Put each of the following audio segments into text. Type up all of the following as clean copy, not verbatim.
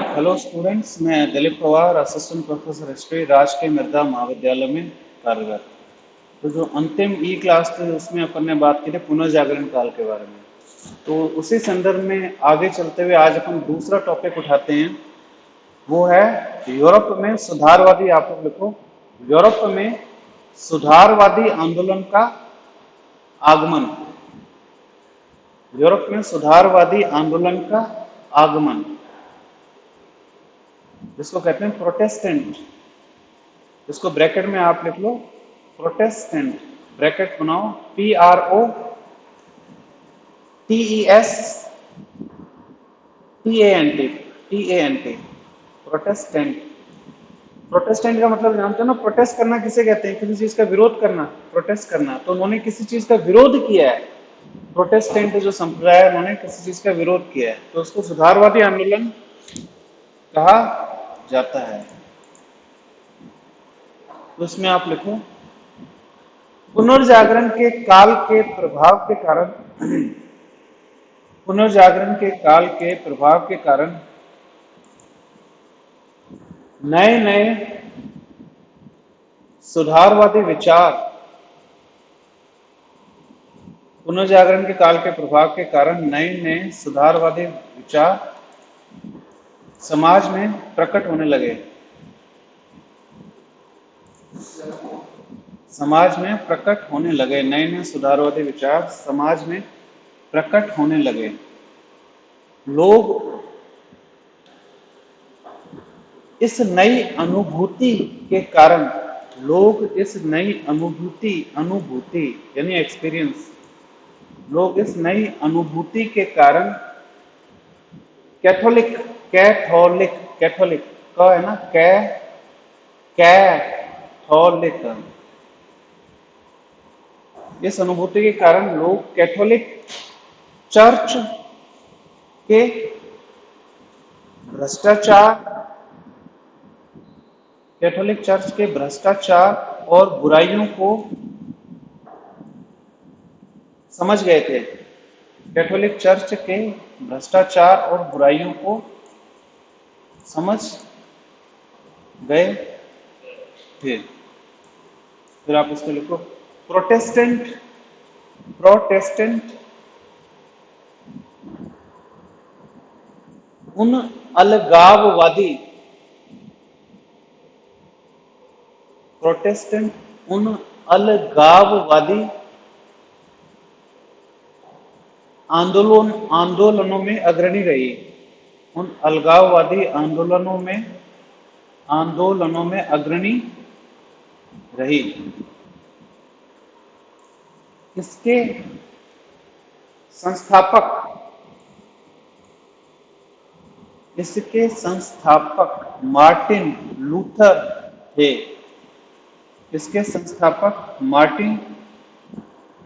Hello students, मैं Dilip Pawar, assistant professor history राजकीय मृदा महाविद्यालय में कार्यरत। तो जो अंतिम ई क्लास थी उसमें अपन ने बात की थी पुनर्जागरण काल के बारे में। तो उसी संदर्भ में आगे चलते हुए आज अपन दूसरा टॉपिक उठाते हैं। वो है यूरोप में सुधारवादी, आप लोग लिखो, यूरोप में सुधारवादी आंदोलन का आगमन। यूरोप में सुधारवादी आंदोलन का आगमन, जिसको कहते हैं प्रोटेस्टेंट। इसको ब्रैकेट में आप लिख लो, प्रोटेस्टेंट, ब्रैकेट बनाओ, PROTESTANT, TANT, प्रोटेस्टेंट। प्रोटेस्टेंट का मतलब जानते हो ना, प्रोटेस्ट करना किसे कहते हैं? किसी चीज का विरोध करना, प्रोटेस्ट करना। तो उन्होंने किसी चीज का विरोध किया है। प्रोटेस्टेंट जो संप्रदाय है, उन्होंने किसी चीज का विरोध किया है, तो उसको सुधारवादी आंदोलन कहा जाता है। तो इसमें आप लिखो, पुनर्जागरण के काल के प्रभाव के कारण, पुनर्जागरण के काल के प्रभाव के कारण नए नए सुधारवादी विचार, पुनर्जागरण के काल के प्रभाव के कारण नए नए सुधारवादी विचार समाज में प्रकट होने लगे। समाज में प्रकट होने लगे, नए नए सुधारवादी विचार समाज में प्रकट होने लगे। लोग इस नई अनुभूति के कारण, लोग इस नई अनुभूति यानी एक्सपीरियंस, लोग इस नई अनुभूति के कारण कैथोलिक, कैथोलिक, कैथोलिक का है ना, कैथोलिक, इस अनुभूति के कारण लोग कैथोलिक चर्च के भ्रष्टाचार, कैथोलिक चर्च के भ्रष्टाचार और बुराइयों को समझ गए थे। कैथोलिक चर्च के भ्रष्टाचार और बुराइयों को समझ गए थे। फिर आप इसको लिखो, प्रोटेस्टेंट, प्रोटेस्टेंट उन अलगाववादी, प्रोटेस्टेंट उन अलगाववादी आंदोलनों में अग्रणी रही, उन अलगाववादी आंदोलनों में अग्रणी रही। इसके संस्थापक मार्टिन लूथर थे। इसके संस्थापक मार्टिन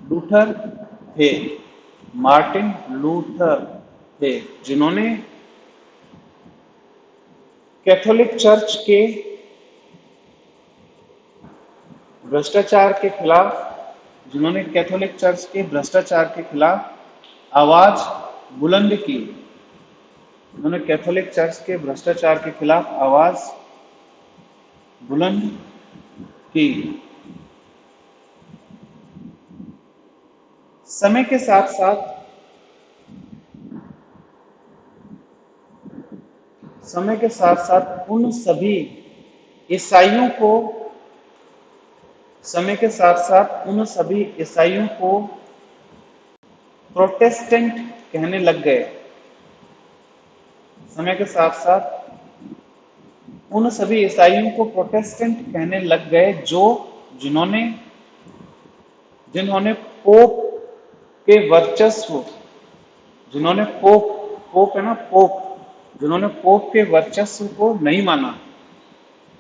लूथर थे, मार्टिन लूथर थे, जिन्होंने कैथोलिक चर्च के भ्रष्टाचार के खिलाफ, जिन्होंने कैथोलिक चर्च के भ्रष्टाचार के खिलाफ आवाज बुलंद की, उन्होंने कैथोलिक चर्च के भ्रष्टाचार के खिलाफ आवाज बुलंद की। समय के साथ साथ, समय के साथ साथ उन सभी ईसाइयों को, समय के साथ साथ उन सभी ईसाइयों को प्रोटेस्टेंट कहने लग गए। समय के साथ साथ उन सभी ईसाइयों को प्रोटेस्टेंट कहने लग गए जो जिन्होंने पोप के वर्चस्व, जिन्होंने पोप है ना, पोप, जिन्होंने पोप के वर्चस्व को नहीं माना,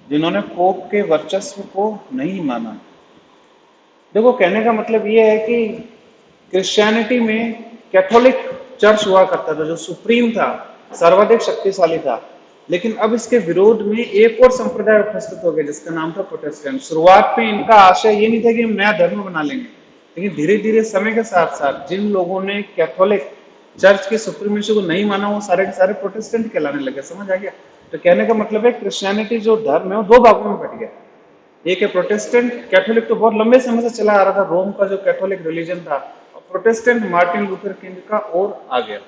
जिन्होंने पोप के वर्चस्व को नहीं माना। देखो, कहने का मतलब यह है कि क्रिश्चियनिटी में कैथोलिक चर्च हुआ करता था जो सुप्रीम था, सर्वाधिक शक्तिशाली था, लेकिन अब इसके विरोध में एक और संप्रदाय उपस्थित हो गया जिसका नाम था प्रोटेस्टेंट। शुरुआत में इनका आशय ये नहीं था कि हम नया धर्म बना लेंगे, लेकिन धीरे धीरे समय के साथ साथ जिन लोगों ने कैथोलिक चर्च के सुप्रीमेसी को नहीं माना, वो सारे के सारे प्रोटेस्टेंट कहलाने लगे। समझ आ गया? तो कहने का मतलब है क्रिश्चियनिटी जो धर्म है वो दो भागों में बट गया। एक है प्रोटेस्टेंट, कैथोलिक तो बहुत लंबे समय से चला आ रहा था, रोम का जो कैथोलिक रिलीजन था। और प्रोटेस्टेंट मार्टिन लूथर किंग का और आ गया।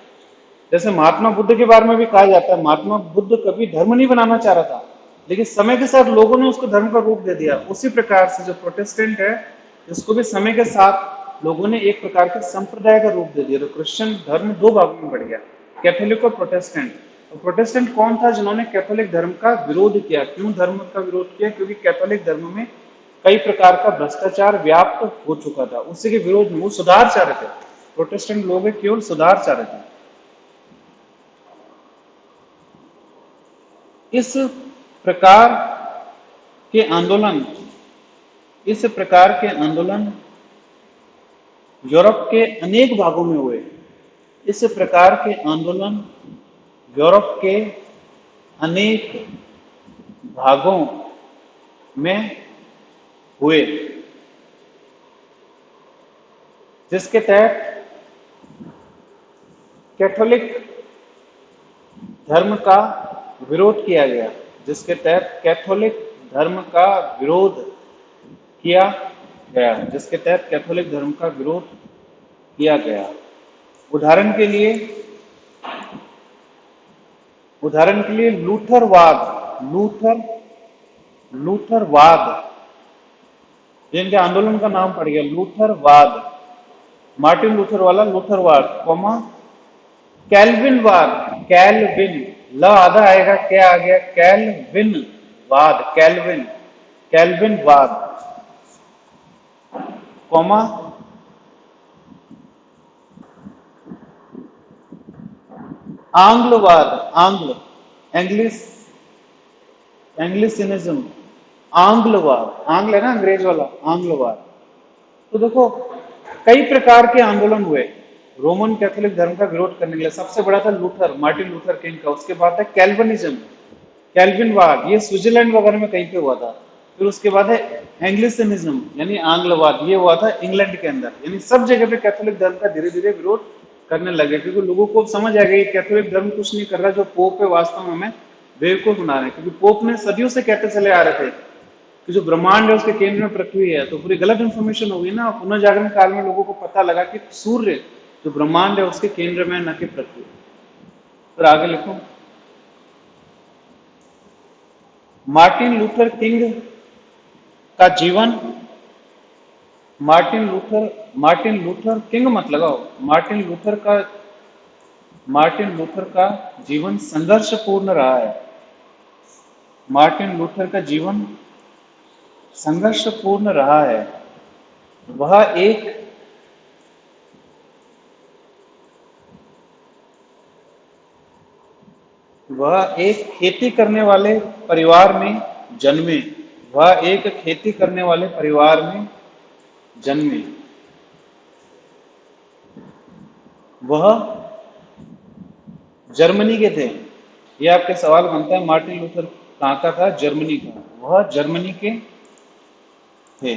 जैसे महात्मा बुद्ध के बारे में भी कहा जाता है, महात्मा बुद्ध कभी धर्म नहीं बनाना चाह रहा था, लेकिन समय के साथ लोगों ने उसको धर्म का रूप दे दिया। उसी प्रकार से जो प्रोटेस्टेंट है, इसको भी समय के साथ लोगों ने एक प्रकार के संप्रदाय का रूप दे दिया। तो क्रिश्चियन धर्म दो भागों में बढ़ गया, कैथोलिक और प्रोटेस्टेंट। तो प्रोटेस्टेंट कौन था जिन्होंने कैथोलिक धर्म का विरोध किया? क्यों धर्म का विरोध किया? क्योंकि कैथोलिक धर्म में कई प्रकार का भ्रष्टाचार व्याप्त हो चुका था। उसी के विरोध में वो सुधार चाह रहे थे। प्रोटेस्टेंट लोग केवल सुधार चाह रहे थे। इस प्रकार के आंदोलन इस प्रकार के आंदोलन यूरोप के अनेक भागों में हुए। इस प्रकार के आंदोलन यूरोप के अनेक भागों में हुए, जिसके तहत कैथोलिक धर्म का विरोध किया गया। जिसके तहत कैथोलिक धर्म का विरोध किया गया। जिसके तहत कैथोलिक धर्म का विरोध किया गया। उदाहरण के लिए लूथरवाद, जिनके आंदोलन का नाम पड़ गया लूथरवाद, मार्टिन लूथर वाला लूथरवाद, कैल्विनवाद, कैल्विन, ल आधा आएगा, क्या आ गया? कैल्विनवाद, कैल्विनवाद, कॉमा आंग्लवाद, एंग्लिसिनिज्म, आंग्ल है ना अंग्रेज वाला, आंग्लवाद। तो देखो कई प्रकार के आंदोलन हुए रोमन कैथोलिक धर्म का विरोध करने के लिए। सबसे बड़ा था मार्टिन लूथर किंग का। उसके बाद है कैल्विनिज्म, कैल्विनवाद, ये स्विट्जरलैंड वगैरह में कहीं पे हुआ था। फिर उसके बाद है एंग्लिसिनिज्म यानी आंग्लवाद, ये हुआ था इंग्लैंड के अंदर। यानी सब जगह पे कैथोलिक धर्म का धीरे धीरे विरोध करने लगे, क्योंकि लोगों को समझ आ गई कैथोलिक धर्म कुछ नहीं कर रहा, जो पोप है वास्तव में हमें बेवकूफ बना रहे हैं। क्योंकि पोप ने सदियों से कहते चले आ रहे थे कि जो ब्रह्मांड है उसके केंद्र में पृथ्वी है। तो पूरी गलत इंफॉर्मेशन हो गई ना। पुनर्जागरण काल में लोगों को पता लगा कि सूर्य जो ब्रह्मांड है उसके केंद्र में, न कि पृथ्वी। फिर आगे लिखो, मार्टिन लूथर किंग का जीवन, मार्टिन लूथर किंग मत लगाओ, मार्टिन लूथर का जीवन संघर्षपूर्ण रहा है। मार्टिन लूथर का जीवन संघर्षपूर्ण रहा है। वह एक खेती करने वाले परिवार में जन्मे। वह एक खेती करने वाले परिवार में जन्मे। वह जर्मनी के थे। यह आपके सवाल बनता है, मार्टिन लूथर कहाँ का था? जर्मनी का। वह जर्मनी के थे।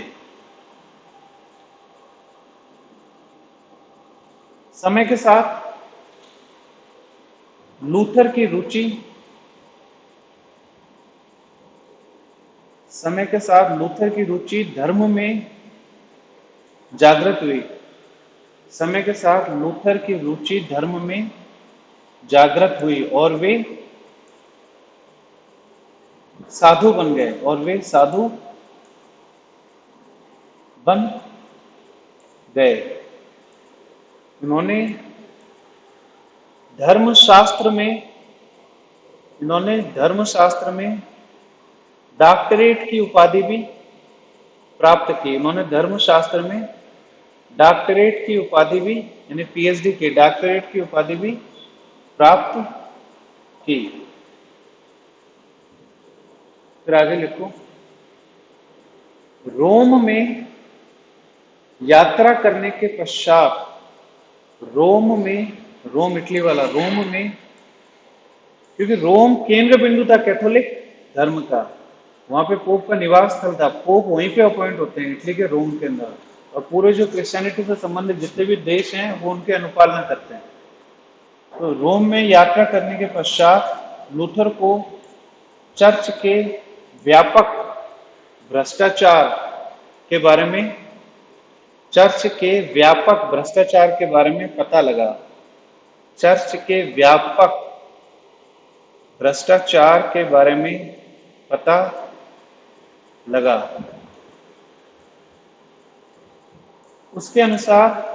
समय के साथ लूथर की रुचि धर्म में जागृत हुई। समय के साथ लूथर की रुचि धर्म में जागृत हुई और वे साधु बन गए। इन्होंने धर्मशास्त्र में डॉक्टरेट की उपाधि भी प्राप्त की। इन्होंने धर्मशास्त्र में डॉक्टरेट की उपाधि भी, यानी पीएचडी की डॉक्टरेट की उपाधि भी प्राप्त की। फिर आगे लिखो, रोम में यात्रा करने के पश्चात, रोम इटली वाला, रोम में, क्योंकि रोम केंद्र बिंदु था कैथोलिक धर्म का, वहां पे पोप का निवास स्थल था। पोप वहीं पे अपॉइंट होते हैं, इटली के रोम के अंदर। और पूरे जो क्रिश्चियनिटी से संबंधित जितने भी देश हैं वो उनके अनुपालना करते हैं। तो रोम में यात्रा करने के पश्चात लूथर को चर्च के व्यापक भ्रष्टाचार के बारे में चर्च के व्यापक भ्रष्टाचार के बारे में पता लगा। चर्च के व्यापक भ्रष्टाचार के बारे में पता लगा। उसके अनुसार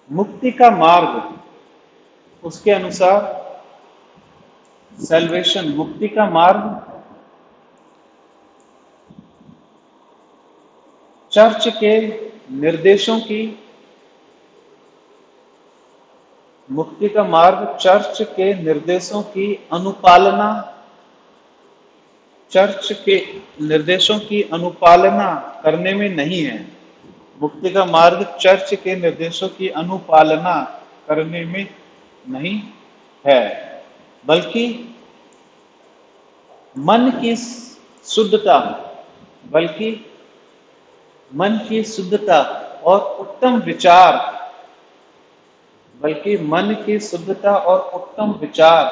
मुक्ति का मार्ग, उसके अनुसार सैल्वेशन, मुक्ति का मार्ग चर्च के निर्देशों की, मुक्ति का मार्ग चर्च के निर्देशों की अनुपालना, चर्च के निर्देशों की अनुपालना करने में नहीं है। मुक्ति का मार्ग चर्च के निर्देशों की अनुपालना करने में नहीं है, बल्कि मन की शुद्धता, बल्कि मन की शुद्धता और उत्तम विचार, बल्कि मन की शुद्धता और उत्तम विचार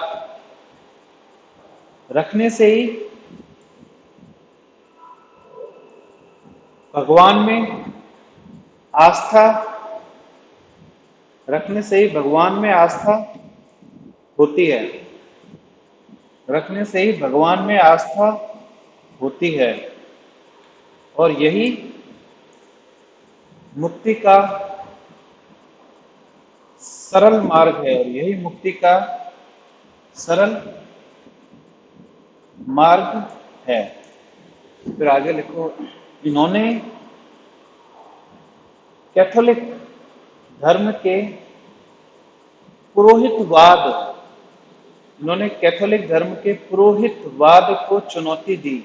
रखने से ही भगवान में आस्था, रखने से ही भगवान में आस्था होती है, रखने से ही भगवान में आस्था होती है। और यही मुक्ति का सरल मार्ग है, और यही मुक्ति का सरल मार्ग है। फिर आगे लिखो, इन्होंने कैथोलिक धर्म के पुरोहितवाद, इन्होंने कैथोलिक धर्म के पुरोहितवाद को चुनौती दी।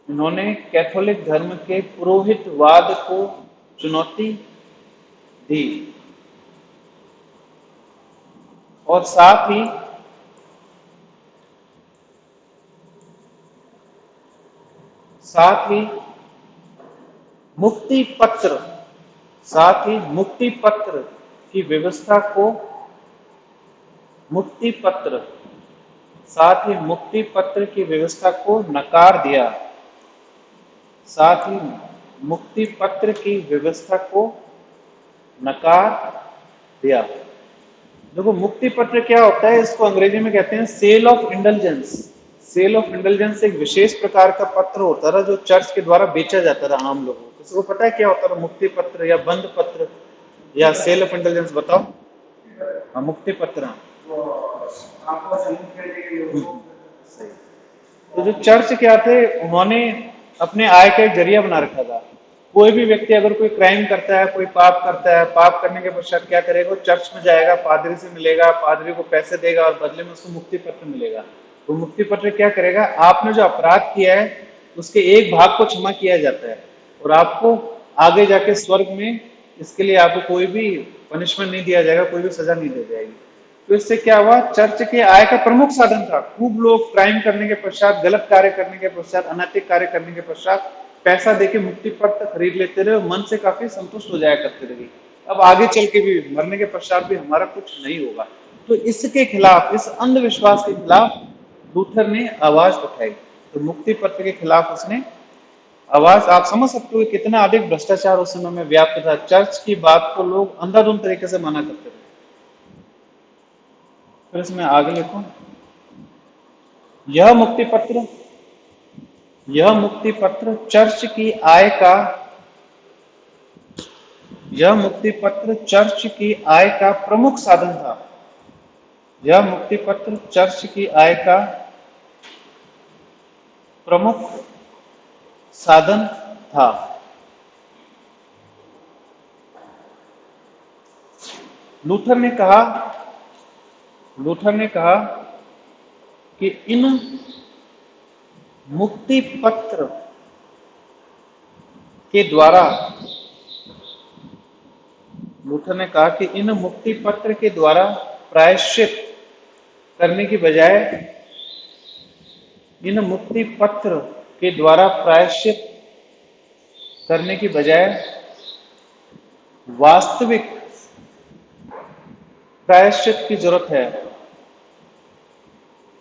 इन्होंने कैथोलिक धर्म के पुरोहितवाद को चुनौती दी और साथ ही मुक्ति पत्र, साथ ही मुक्ति पत्र की व्यवस्था को, मुक्ति पत्र, साथ ही मुक्ति पत्र की व्यवस्था को नकार दिया, साथ ही मुक्ति पत्र की व्यवस्था को नकार दिया। देखो, मुक्ति पत्र क्या होता है, इसको अंग्रेजी में कहते हैं sale of indulgence. Sale of indulgence एक विशेष प्रकार का पत्र होता था जो चर्च के द्वारा बेचा जाता था आम लोगों को। किसी को पता है क्या होता था मुक्ति पत्र या बंद पत्र या सेल ऑफ इंडल्जेंस? बताओ। हाँ, मुक्ति पत्र। तो जो चर्च क्या थे, उन्होंने अपने आय का एक जरिया बना रखा था। कोई भी व्यक्ति अगर कोई क्राइम करता है, कोई पाप करता है, पाप करने के पश्चात क्या करेगा, वो चर्च में जाएगा, पादरी से मिलेगा, पादरी को पैसे देगा और बदले में उसको मुक्ति पत्र मिलेगा। तो मुक्ति पत्र क्या करेगा, आपने जो अपराध किया है उसके एक भाग को क्षमा किया जाता है और आपको आगे जाके स्वर्ग में इसके लिए आपको कोई भी पनिशमेंट नहीं दिया जाएगा, कोई भी सजा नहीं दी जाएगी। तो इससे क्या हुआ, चर्च के आय का प्रमुख साधन था। खूब लोग क्राइम करने के पश्चात, गलत कार्य करने के पश्चात, अनैतिक कार्य करने के पश्चात पैसा देके मुक्ति पत्र खरीद लेते रहे और मन से काफी संतुष्ट हो जाया करते रहे। अब आगे चल के भी, मरने के पश्चात भी हमारा कुछ नहीं होगा। तो इसके खिलाफ, इस अंधविश्वास के खिलाफ लूथर ने आवाज उठाई। तो मुक्ति पत्र के खिलाफ उसने आवाज, आप समझ सकते हो कितना अधिक भ्रष्टाचार उस समय में व्याप्त था। चर्च की बात को लोग अंधाधुंध तरीके से माना करते थे। फिर इसमें आगे लिखो, यह मुक्ति पत्र, यह मुक्ति पत्र चर्च की आय का, यह मुक्ति पत्र चर्च की आय का प्रमुख साधन था। यह मुक्ति पत्र चर्च की आय का प्रमुख साधन था। लूथर ने कहा कि इन मुक्ति पत्र के द्वारा, लूथर ने कहा कि इन मुक्ति पत्र के द्वारा प्रायश्चित करने की बजाय, इन मुक्ति पत्र के द्वारा प्रायश्चित करने की बजाय वास्तविक प्रायश्चित की जरूरत है।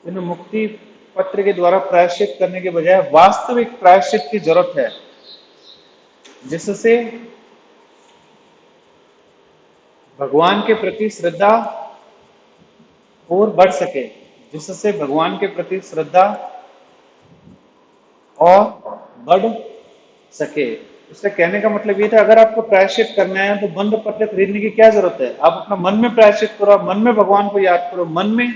इन मुक्ति पत्र के द्वारा प्रायश्चित करने के बजाय वास्तविक प्रायश्चित की जरूरत है, जिससे भगवान के प्रति श्रद्धा और बढ़ सके, जिससे भगवान के प्रति श्रद्धा और बढ़ सके। उससे कहने का मतलब ये था, अगर आपको प्रायश्चित करना है तो बंद पत्र खरीदने की क्या जरूरत है। आप अपना मन में प्रायश्चित करो, आप मन में भगवान को याद करो, मन में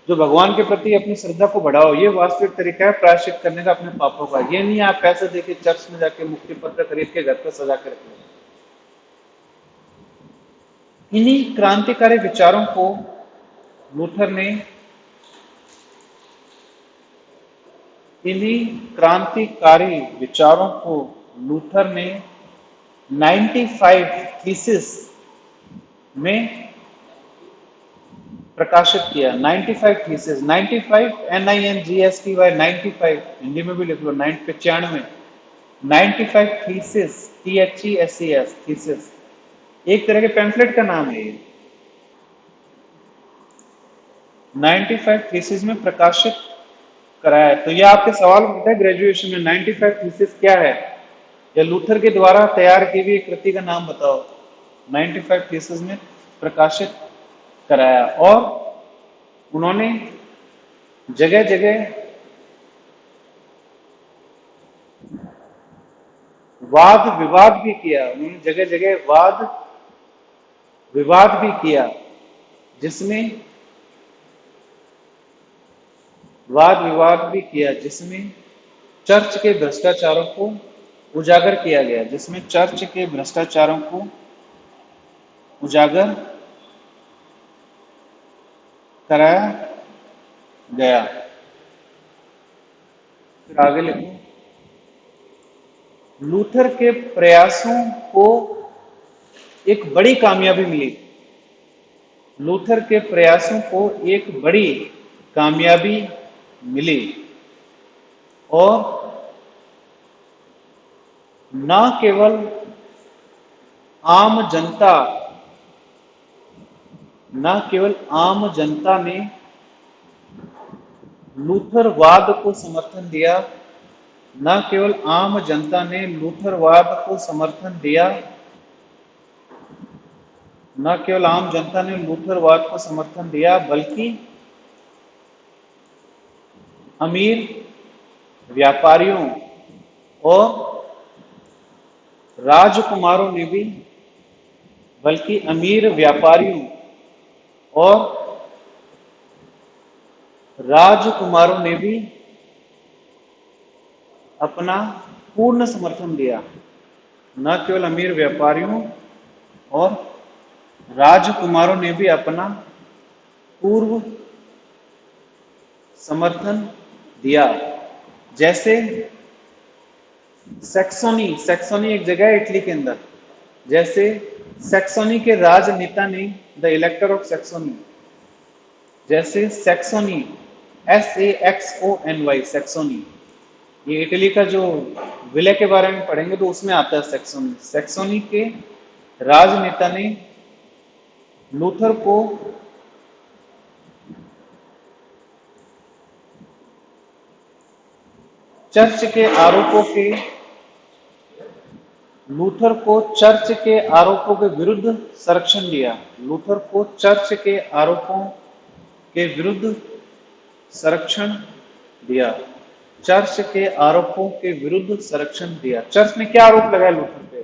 जो भगवान के प्रति अपनी श्रद्धा को बढ़ाओ। ये वास्तविक तरीका है प्रायश्चित करने का अपने पापों का। ये नहीं आप पैसे देके चर्च में जाके मुक्ति पत्र खरीद के घर पर सजा के रखो। इन्हीं क्रांतिकारी विचारों को लूथर ने इन्हीं क्रांतिकारी विचारों को लूथर ने 95 थीसिस में प्रकाशित किया। 95 थीसिस, 95 NINGSTY 95, हिंदी में भी लिख लो 95, 95 थीसिस, THESES थीसिस, एक तरह के पैम्फलेट का नाम है ये। 95 थीसिस में प्रकाशित कराया है। तो यह आपके सवाल होता है ग्रेजुएशन में, 95 थीसिस क्या है, या लूथर के द्वारा तैयार की हुई कृति का नाम बताओ। 95 थीसिस में प्रकाशित कराया, और उन्होंने जगह जगह वाद विवाद भी किया। उन्होंने जगह जगह वाद विवाद भी किया, जिसमें वाद विवाद भी किया जिसमें चर्च के भ्रष्टाचारों को उजागर किया गया, जिसमें चर्च के भ्रष्टाचारों को उजागर कराया गया। फिर आगे लिखो, लूथर के प्रयासों को एक बड़ी कामयाबी मिली। लूथर के प्रयासों को एक बड़ी कामयाबी मिली, और न केवल आम जनता न केवल आम जनता ने लूथरवाद को समर्थन दिया, न केवल आम जनता ने लूथरवाद को समर्थन दिया, न केवल आम जनता ने लूथरवाद को समर्थन दिया, बल्कि अमीर व्यापारियों और राजकुमारों ने भी बल्कि अमीर व्यापारियों और राजकुमारों ने भी अपना पूर्ण समर्थन दिया। न केवल अमीर व्यापारियों और राजकुमारों ने भी अपना पूर्व समर्थन दिया। जैसे सैक्सोनी, सैक्सोनी एक जगह है इटली के अंदर, जैसे सैक्सोनी के राजनेता ने, द इलेक्टर ऑफ सैक्सोनी, जैसे सैक्सोनी, SAXONY सैक्सोनी, ये इटली का जो विलय के बारे में पढ़ेंगे तो उसमें आता है सैक्सोनी। सैक्सोनी के राजनेता ने लूथर को चर्च के आरोपों के लूथर को चर्च के आरोपों के विरुद्ध संरक्षण दिया। लूथर को चर्च के आरोपों के विरुद्ध संरक्षण दिया। चर्च के आरोपों के विरुद्ध संरक्षण दिया। चर्च ने क्या आरोप लगाया लूथर पे?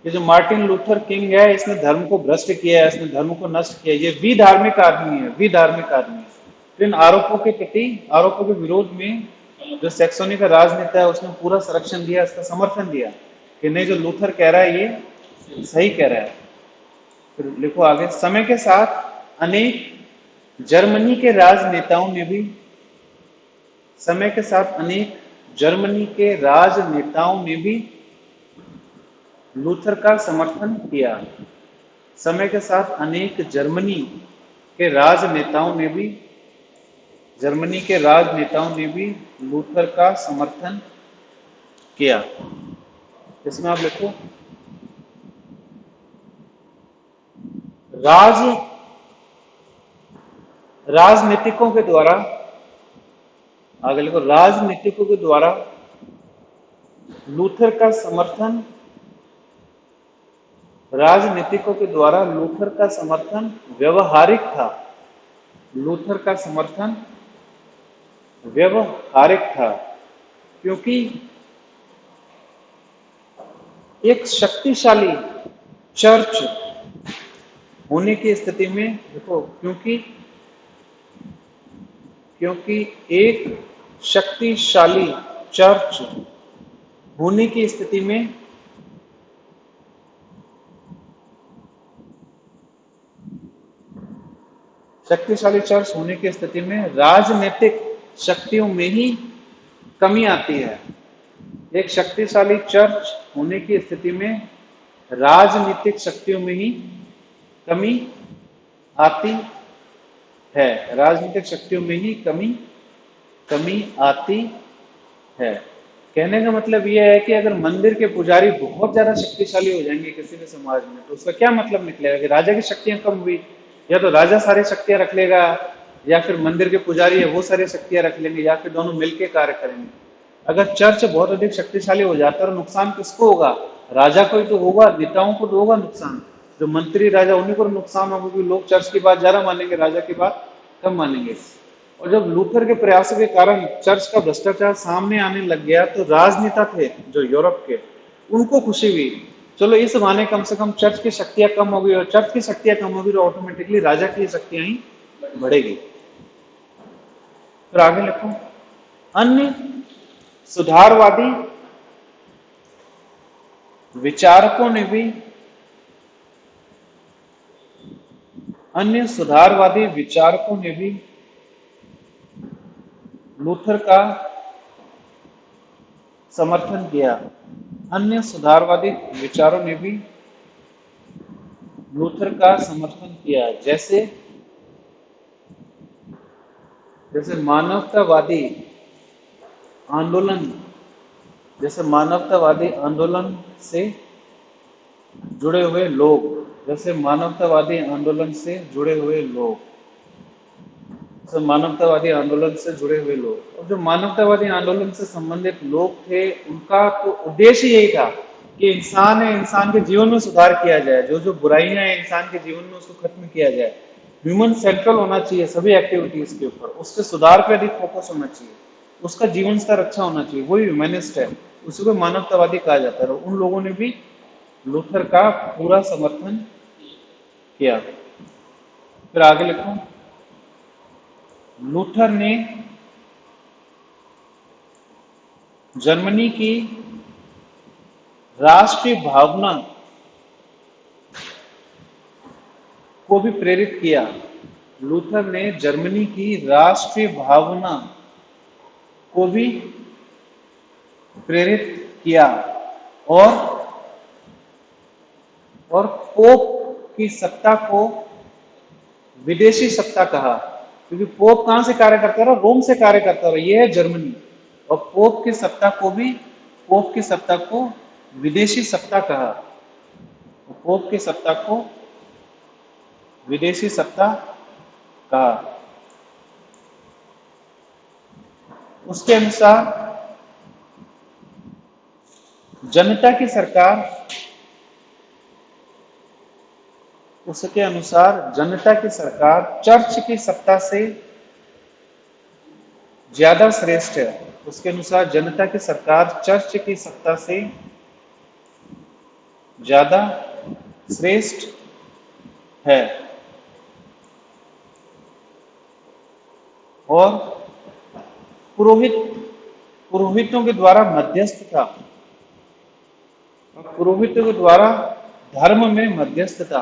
ये जो मार्टिन लूथर किंग है, इसने धर्म को भ्रष्ट किया है, इसने धर्म को नष्ट किया। ये विधार्मिक आदमी है, विधार्मिक आदमी है। तो इन आरोपों के प्रति, आरोपों के विरोध में जो सैक्सोनी का राजनेता है उसने पूरा संरक्षण दिया, इसका समर्थन दिया कि नहीं, जो लूथर कह रहा है ये सही कह रहा है। फिर लिखो आगे, समय के साथ अनेक जर्मनी के राजनेताओं ने भी समय के साथ अनेक जर्मनी के राजनेताओं ने भी लूथर का समर्थन किया। समय के साथ अनेक जर्मनी के राजनेताओं ने भी लूथर का समर्थन किया। इसमें आप लिखो, राज राजनीतिकों के द्वारा, आगे लिखो, राजनीतिकों के द्वारा लूथर का समर्थन, राजनीतिकों के द्वारा लूथर का समर्थन व्यवहारिक था। लूथर का समर्थन व्यवहारिक था, क्योंकि एक शक्तिशाली चर्च होने की स्थिति में, देखो, क्योंकि क्योंकि एक शक्तिशाली चर्च होने की स्थिति में शक्तिशाली चर्च होने की स्थिति में राजनीतिक शक्तियों में ही कमी आती है। एक शक्तिशाली चर्च होने की स्थिति में राजनीतिक शक्तियों में ही कमी आती है। राजनीतिक शक्तियों में ही कमी कमी आती है। कहने का मतलब यह है कि अगर मंदिर के पुजारी बहुत ज्यादा शक्तिशाली हो जाएंगे किसी भी समाज में, तो उसका क्या मतलब निकलेगा कि राजा की शक्तियां कम हुई। या तो राजा सारी शक्तियां रख लेगा, या फिर मंदिर के पुजारी है वो सारी शक्तियां रख लेंगे, या फिर दोनों मिलकर कार्य करेंगे। अगर चर्च बहुत अधिक शक्तिशाली हो जाता है तो नुकसान किसको होगा? राजा को ही तो होगा, नेताओं को तो होगा नुकसान। जो मंत्री राजा, उन्हीं को नुकसान होगा, क्योंकि लोग चर्च की बात ज्यादा मानेंगे, राजा की बात कम मानेंगे। और जब लूथर के प्रयासों के कारण चर्च का भ्रष्टाचार सामने आने लग गया, तो राजनेता थे जो यूरोप के, उनको खुशी हुई, चलो इस बहाने कम से कम चर्च की शक्तियां कम होगी, और चर्च की शक्तियां कम होगी तो ऑटोमेटिकली राजा की शक्तियां ही बढ़ेगी। फिर आगे लिखो, अन्य सुधारवादी विचारकों ने भी अन्य सुधारवादी विचारकों ने भी लूथर का समर्थन किया। अन्य सुधारवादी विचारों ने भी लूथर का समर्थन किया, जैसे जैसे मानवतावादी आंदोलन जैसे मानवतावादी आंदोलन से जुड़े हुए लोग जैसे मानवतावादी आंदोलन से जुड़े हुए लोग जैसे मानवतावादी आंदोलन से जुड़े हुए लोग और जो मानवतावादी आंदोलन से संबंधित लोग थे, उनका तो उद्देश्य यही था कि इंसान है, इंसान के जीवन में सुधार किया जाए, जो जो बुराइयां हैं इंसान के जीवन में उसको खत्म किया जाए। ह्यूमन सेंट्रल होना चाहिए सभी एक्टिविटीज के ऊपर, उसके सुधार पे अधिक फोकस होना चाहिए, उसका जीवन स्तर अच्छा होना चाहिए, वही ह्यूमनिस्ट है, उसी को मानवतावादी कहा जाता है। उन लोगों ने भी लूथर का पूरा समर्थन किया। फिर आगे लिखो, लूथर ने जर्मनी की राष्ट्रीय भावना को भी प्रेरित किया। लूथर ने जर्मनी की राष्ट्रीय भावना को भी प्रेरित किया और पोप की सत्ता को विदेशी सत्ता कहा, क्योंकि पोप कहां से कार्य करता रहा? रोम से कार्य करता रहा, यह है जर्मनी। और पोप की सत्ता को विदेशी सत्ता कहा। पोप की सत्ता को विदेशी सत्ता कहा। उसके अनुसार जनता की सरकार चर्च की सत्ता से ज्यादा श्रेष्ठ है। उसके अनुसार जनता की सरकार चर्च की सत्ता से ज्यादा श्रेष्ठ है। और पुरोहितों के द्वारा मध्यस्थता, पुरोहितों के द्वारा धर्म में मध्यस्थता,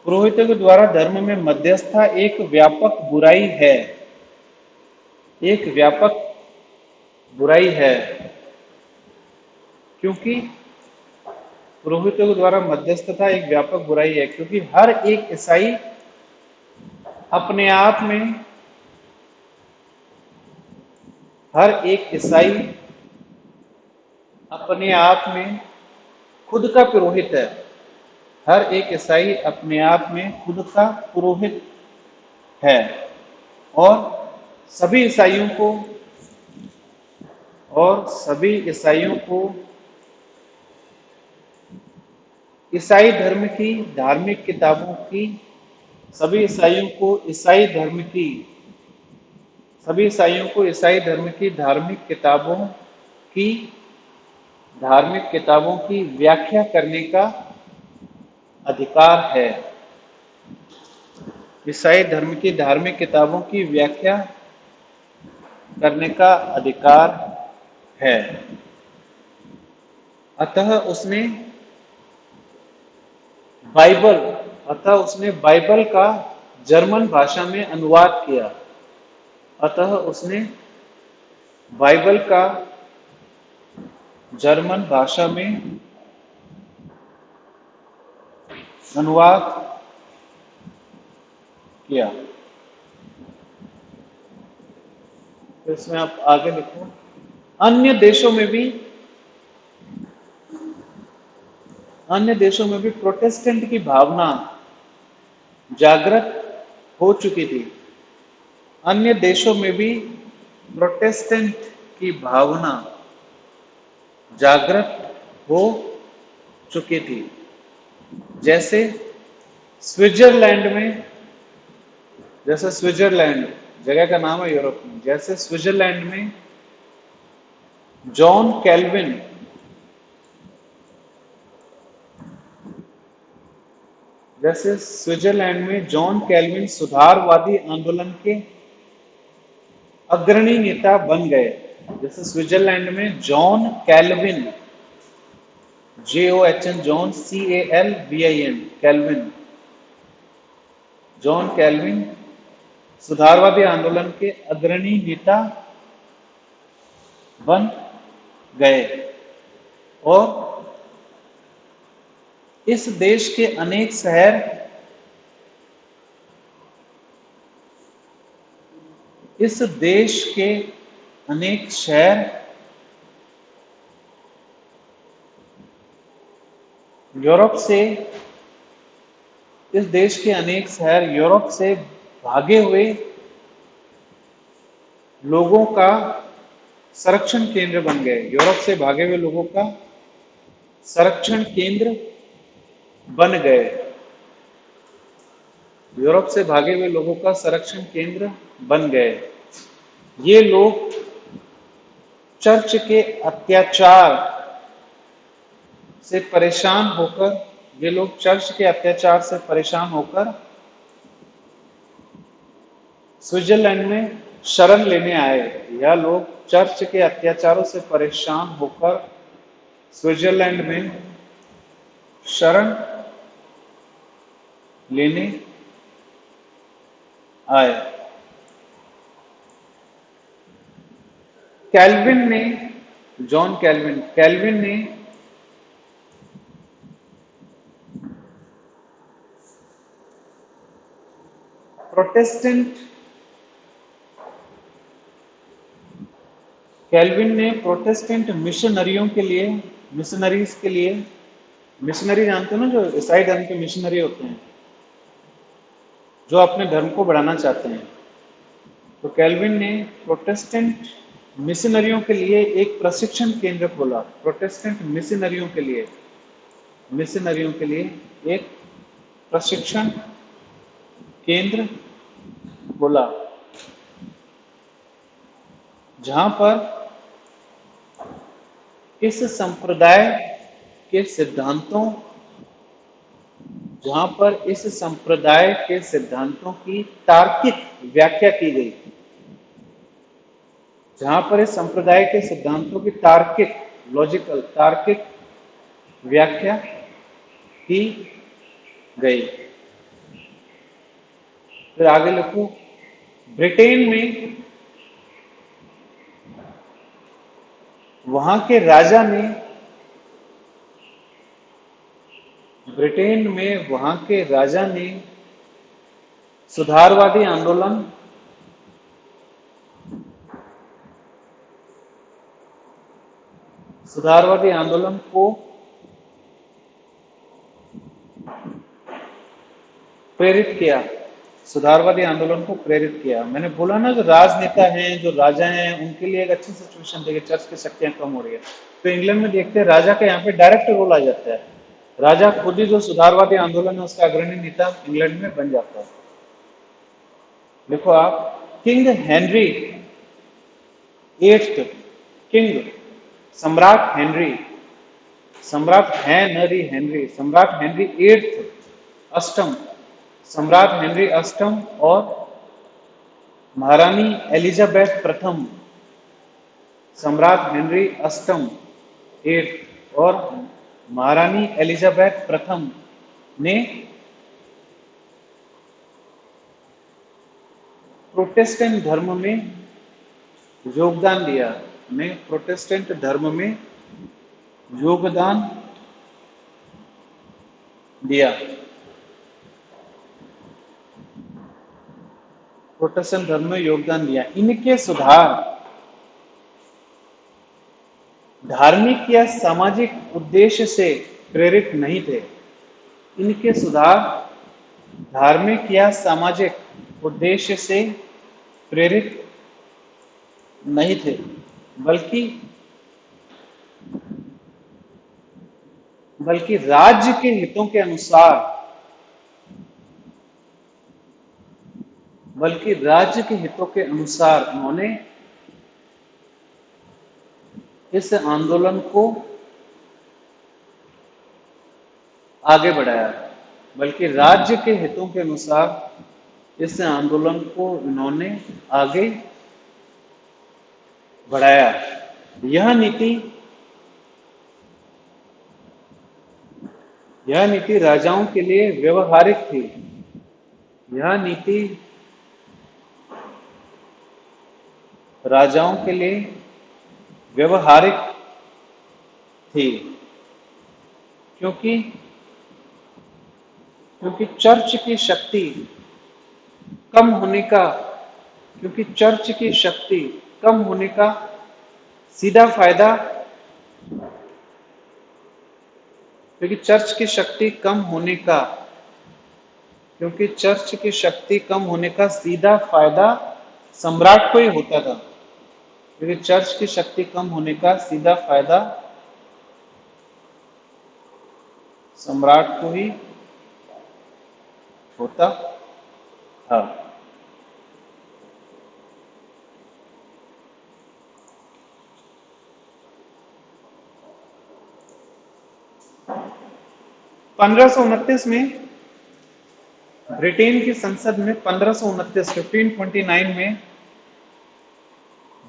पुरोहितों के द्वारा धर्म में मध्यस्थता एक व्यापक बुराई है, एक व्यापक बुराई है, क्योंकि पुरोहितों के द्वारा मध्यस्थता एक व्यापक बुराई है, क्योंकि हर एक ईसाई अपने आप में अपने आप में खुद का पुरोहित है। हर एक ईसाई अपने आप में खुद का पुरोहित है। और सभी ईसाइयों को और सभी ईसाइयों को ईसाई धर्म की धार्मिक किताबों की सभी ईसाइयों को ईसाई धर्म की सभी ईसाइयों को ईसाई धर्म की की धार्मिक किताबों की व्याख्या करने का अधिकार है। ईसाई धर्म की धार्मिक किताबों की व्याख्या करने का अधिकार है। अतः उसने बाइबल अतः उसने बाइबल का जर्मन भाषा में अनुवाद किया। अतः उसने बाइबल का जर्मन भाषा में अनुवाद किया। तो इसमें आप आगे लिखो। अन्य देशों में भी अन्य देशों में भी प्रोटेस्टेंट की भावना जागृत हो चुकी थी। अन्य देशों में भी प्रोटेस्टेंट की भावना जागृत हो चुकी थी। जैसे स्विट्जरलैंड में जैसे स्विट्जरलैंड जगह का नाम है यूरोप में। जैसे स्विट्जरलैंड में जॉन कैल्विन जैसे स्विट्जरलैंड में जॉन कैल्विन सुधारवादी आंदोलन के अग्रणी नेता बन गए। जैसे स्विट्जरलैंड में John Calvin JOHN John CALVIN Calvin John Calvin सुधारवादी आंदोलन के अग्रणी नेता बन गए। और इस देश के अनेक शहर इस देश के अनेक शहर यूरोप से इस देश के अनेक शहर यूरोप से भागे हुए लोगों का संरक्षण केंद्र बन गए। यूरोप से भागे हुए लोगों का संरक्षण केंद्र बन गए। यूरोप से भागे हुए लोगों का संरक्षण केंद्र बन गए। ये लोग चर्च के अत्याचार से परेशान होकर ये लोग चर्च के अत्याचार से परेशान होकर स्विट्जरलैंड में शरण लेने आए। यह लोग चर्च के अत्याचारों से परेशान होकर स्विट्जरलैंड में शरण लेने आए। कैल्विन ने जॉन कैल्विन ने प्रोटेस्टेंट कैल्विन ने प्रोटेस्टेंट मिशनरीज के लिए मिशनरी जानते हो ना, जो ईसाई धर्म के मिशनरी होते हैं जो अपने धर्म को बढ़ाना चाहते हैं। तो कैल्विन ने प्रोटेस्टेंट मिशनरियों के लिए एक प्रशिक्षण केंद्र खोला। प्रोटेस्टेंट मिशनरियों के लिए एक प्रशिक्षण केंद्र खोला जहां पर इस संप्रदाय के सिद्धांतों की तार्किक व्याख्या की गई। जहां पर इस संप्रदाय के सिद्धांतों की तार्किक व्याख्या की गई। फिर आगे लिखो। ब्रिटेन में वहां के राजा ने सुधारवादी आंदोलन को प्रेरित किया, सुधारवादी आंदोलन को प्रेरित किया। मैंने बोला ना, जो राजनेता हैं, जो राजा हैं, उनके लिए एक अच्छी सिचुएशन थी कि चर्च की शक्तियां कम हो रही है। तो इंग्लैंड में देखते हैं राजा का यहाँ पे डायरेक्ट रोल आ जाता है। राजा खुद ही जो सुधारवादी आंदोलन है उसका अग्रणी नेता इंग्लैंड में बन जाता है। देखो आप, किंग हेनरी एट्थ, किंग, सम्राट हेनरी, सम्राट हेनरी, हेनरी, सम्राट हेनरी एट्थ, अष्टम, सम्राट हेनरी अष्टम और महारानी एलिजाबेथ प्रथम, सम्राट हेनरी अष्टम एट्थ और महारानी एलिजाबेथ प्रथम ने प्रोटेस्टेंट धर्म में योगदान दिया, ने प्रोटेस्टेंट धर्म में योगदान दिया, प्रोटेस्टेंट धर्म में योगदान दिया। इनके सुधार धार्मिक या सामाजिक उद्देश्य से प्रेरित नहीं थे। इनके सुधार धार्मिक या सामाजिक उद्देश्य से प्रेरित नहीं थे, बल्कि बल्कि राज्य के हितों के अनुसार, बल्कि राज्य के हितों के अनुसार उन्होंने इस आंदोलन को आगे बढ़ाया, बल्कि राज्य के हितों के अनुसार इस आंदोलन को उन्होंने आगे बढ़ाया। यह नीति राजाओं के लिए व्यवहारिक थी। यह नीति राजाओं के लिए व्यवहारिक थी, क्योंकि क्योंकि चर्च की शक्ति कम होने का क्योंकि चर्च की शक्ति कम होने का सीधा फायदा क्योंकि चर्च की शक्ति कम होने का क्योंकि चर्च की शक्ति कम होने का सीधा फायदा सम्राट को ही होता था। क्योंकि चर्च की शक्ति कम होने का सीधा फायदा सम्राट को ही होता था। (1529) में ब्रिटेन की संसद में 1529 में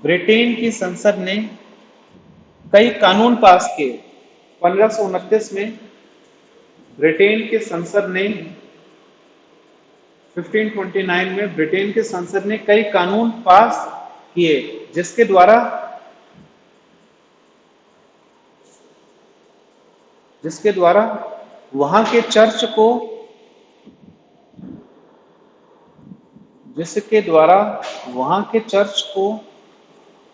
ब्रिटेन की संसद ने कई कानून पास किए। 1529 में ब्रिटेन की संसद ने 1529 में ब्रिटेन की संसद ने कई कानून पास किए, जिसके द्वारा वहां के चर्च को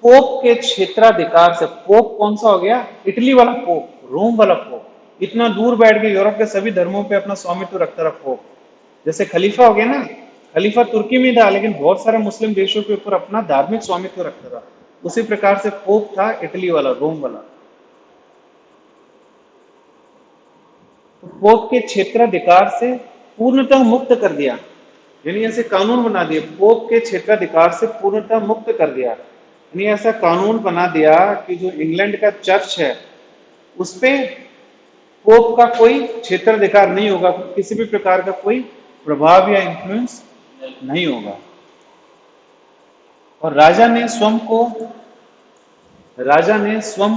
पोप के क्षेत्राधिकार से, पोप कौन सा हो गया? इटली वाला पोप, रोम वाला पोप, इतना दूर बैठ के यूरोप के सभी धर्मों पे अपना स्वामित्व रखता रहा पोप। जैसे खलीफा हो गया ना, खलीफा तुर्की में था लेकिन बहुत सारे मुस्लिम देशों के ऊपर अपना धार्मिक स्वामित्व रखता था। उसी प्रकार से पोप था इटली वाला, रोम वाला। तो पोप के क्षेत्राधिकार से पूर्णतः मुक्त कर दिया, यानी ऐसे कानून बना दिए, पोप के क्षेत्राधिकार से पूर्णतः मुक्त कर दिया। यानी ऐसा कानून बना दिया कि जो इंग्लैंड का चर्च है उस पे पोप का कोई क्षेत्राधिकार नहीं होगा, किसी भी प्रकार का कोई प्रभाव या इन्फ्लुएंस नहीं होगा। और राजा ने स्वयं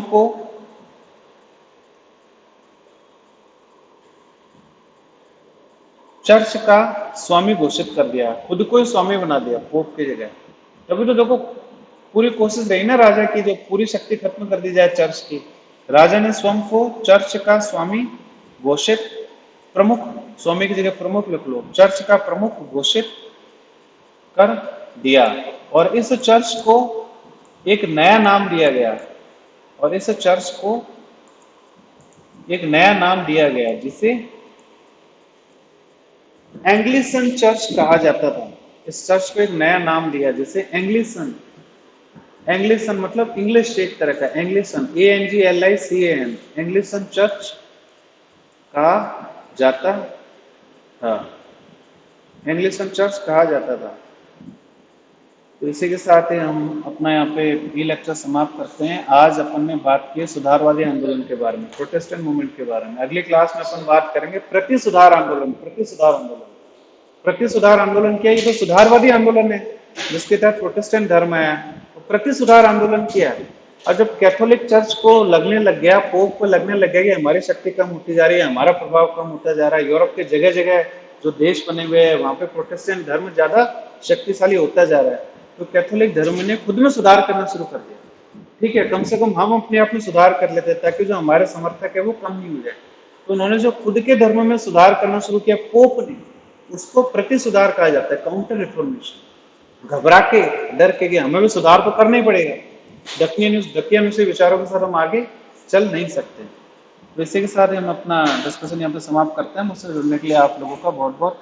को चर्च का स्वामी घोषित कर दिया, खुद को ही स्वामी बना दिया पोप की जगह। तभी तो देखो पूरी कोशिश रही ना राजा की, जो पूरी शक्ति खत्म कर दी जाए चर्च की। राजा ने स्वयं को चर्च का स्वामी घोषित, प्रमुख, स्वामी की जगह प्रमुख लिख लो, चर्च का प्रमुख घोषित कर दिया। और इस चर्च को एक नया नाम दिया गया, जिसे एंग्लिसन चर्च कहा जाता था। इस चर्च को एक नया नाम दिया, जैसे एंग्लिसन। एंग्लिसन मतलब इंग्लिश एक तरह का, एंग्लिसन, ANGLICAN, एंग्लिसन चर्च कहा जाता था, एंग्लिसन चर्च कहा जाता था। तो इसी के साथ ही हम अपना यहाँ पे ई लेक्चर समाप्त करते हैं। आज अपन ने बात की सुधारवादी आंदोलन के बारे में, प्रोटेस्टेंट मूवमेंट के बारे में। अगली क्लास में अपन बात करेंगे प्रति सुधार आंदोलन, प्रति सुधार आंदोलन। प्रति सुधार आंदोलन क्या है? ये तो सुधारवादी आंदोलन है जिसके तहत प्रोटेस्टेंट धर्म आया। तो प्रति सुधार आंदोलन क्या है? और जब कैथोलिक चर्च को लगने लग गया, पोप को लगने लग गया कि हमारी शक्ति कम होती जा रही है, हमारा प्रभाव कम होता जा रहा है, यूरोप के जगह जगह जो देश बने हुए हैं वहां पे प्रोटेस्टेंट धर्म ज्यादा शक्तिशाली होता जा रहा है, तो कैथोलिक धर्म ने खुद में सुधार करना शुरू कर दिया। ठीक है, कम से कम हम अपने आप में सुधार कर लेते हैं ताकि जो हमारे समर्थक है वो कम नहीं हो जाए। तो उन्होंने जो खुद के धर्म में सुधार करना शुरू किया पोप ने, उसको प्रति सुधार कहा जाता है, काउंटर रिफॉर्मेशन। घबरा के, डर के कि हमें भी सुधार तो करना ही पड़ेगा, डकियानुसी विचारों के साथ हम आगे चल नहीं सकते। तो इसी के साथ हम अपना डिस्कशन यहाँ पे समाप्त करते हैं। मुझसे जुड़ने के लिए आप लोगों का बहुत बहुत